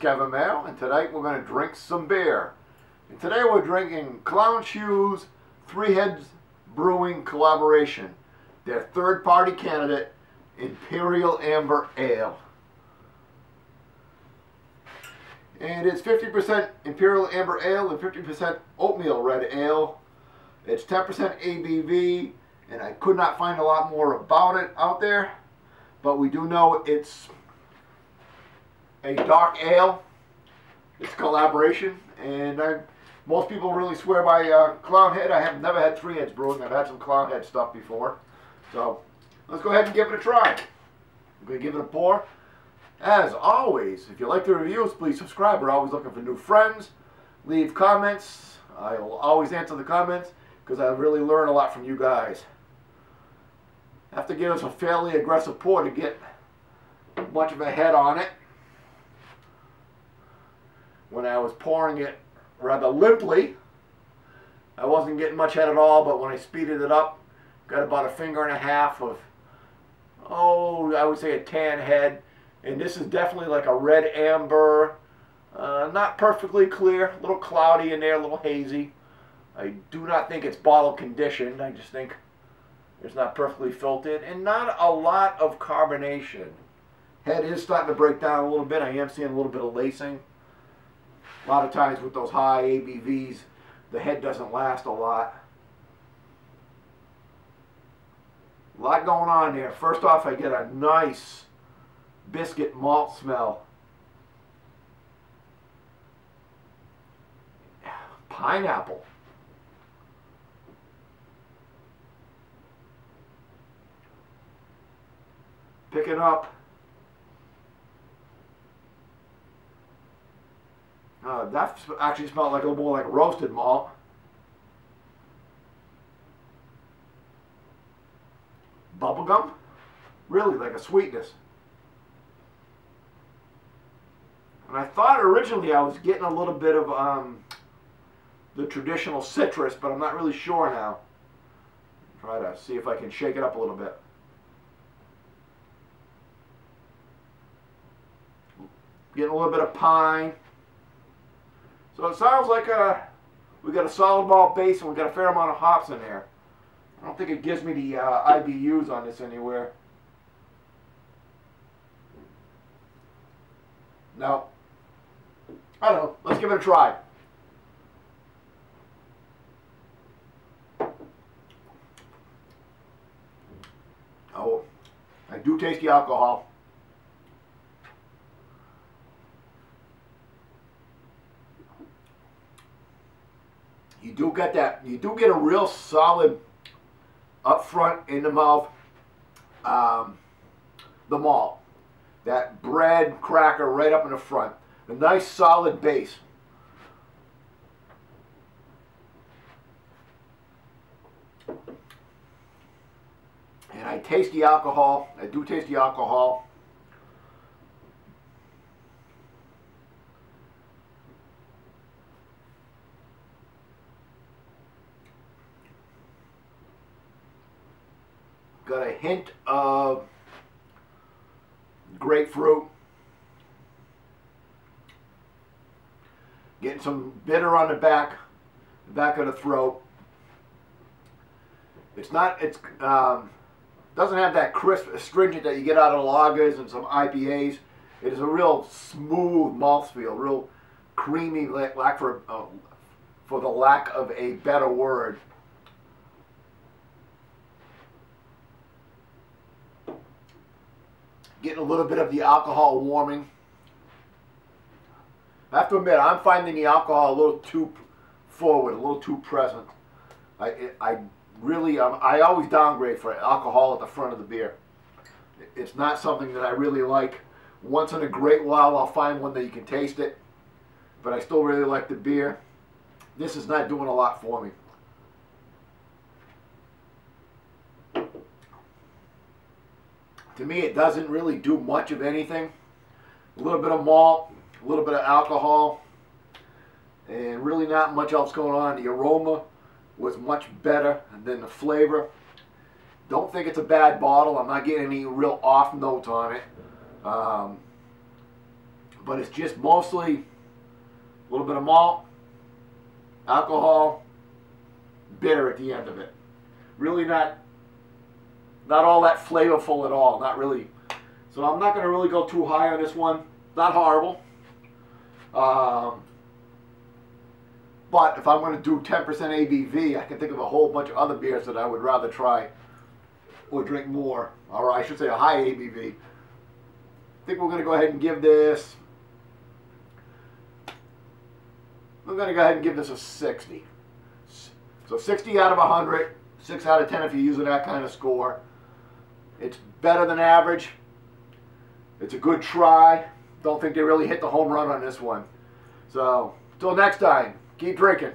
Kevin Mayo, and tonight we're going to drink some beer. And today we're drinking Clown Shoes Three Heads Brewing Collaboration, their third-party candidate, Imperial Amber Ale. And it's 50% Imperial Amber Ale and 50% Oatmeal Red Ale. It's 10% ABV, and I could not find a lot more about it out there, but we do know it's a dark ale. It's a collaboration, and most people really swear by Clown Head. I have never had Three Heads Brewing. I've had some Clown Head stuff before. So let's go ahead and give it a try. I'm going to give it a pour. As always, if you like the reviews, please subscribe. We're always looking for new friends. Leave comments. I will always answer the comments because I really learn a lot from you guys. I have to give us a fairly aggressive pour to get much of a head on it. When I was pouring it rather limply, I wasn't getting much head at all, but when I speeded it up, got about a finger and a half of, I would say a tan head. And this is definitely like a red amber, not perfectly clear, a little cloudy in there, a little hazy. I do not think it's bottle conditioned. I just think it's not perfectly filtered, and not a lot of carbonation. Head is starting to break down a little bit. I am seeing a little bit of lacing. A lot of times with those high ABVs, the head doesn't last a lot. A lot going on there. First off, I get a nice biscuit malt smell. Pineapple. Picking up. That actually smelled like a little more like roasted malt. Bubblegum? Really, like a sweetness. And I thought originally I was getting a little bit of the traditional citrus, but I'm not really sure now. Try to see if I can shake it up a little bit. Getting a little bit of pine. So it sounds like we got a solid malt base and we got a fair amount of hops in there. I don't think it gives me the IBUs on this anywhere. No. I don't know. Let's give it a try. Oh, I do taste the alcohol. You do get that. You do get a real solid up front in the mouth. The malt, that bread cracker right up in the front. A nice solid base. And I taste the alcohol. I do taste the alcohol. Got a hint of grapefruit. Getting some bitter on the back of the throat. Doesn't have that crisp astringent that you get out of lagers and some IPAs. It is a real smooth mouthfeel, real creamy, for the lack of a better word. Getting a little bit of the alcohol warming. I have to admit, I'm finding the alcohol a little too forward, a little too present. I always downgrade for alcohol at the front of the beer. It's not something that I really like. Once in a great while, I'll find one that you can taste it, but I still really like the beer. This is not doing a lot for me. To me, it doesn't really do much of anything. A little bit of malt, a little bit of alcohol, and really not much else going on. The aroma was much better than the flavor. Don't think it's a bad bottle. I'm not getting any real off notes on it. but it's just mostly a little bit of malt, alcohol, bitter at the end of it. Really not all that flavorful at all. Not really. So I'm not going to really go too high on this one. Not horrible. But if I'm going to do 10% ABV, I can think of a whole bunch of other beers that I would rather try or drink more. Or I should say a high ABV. I think we're going to go ahead and give this... I'm going to go ahead and give this a 60. So 60 out of 100. 6 out of 10 if you're using that kind of score. It's better than average. It's a good try. Don't think they really hit the home run on this one. So, till next time, keep drinking.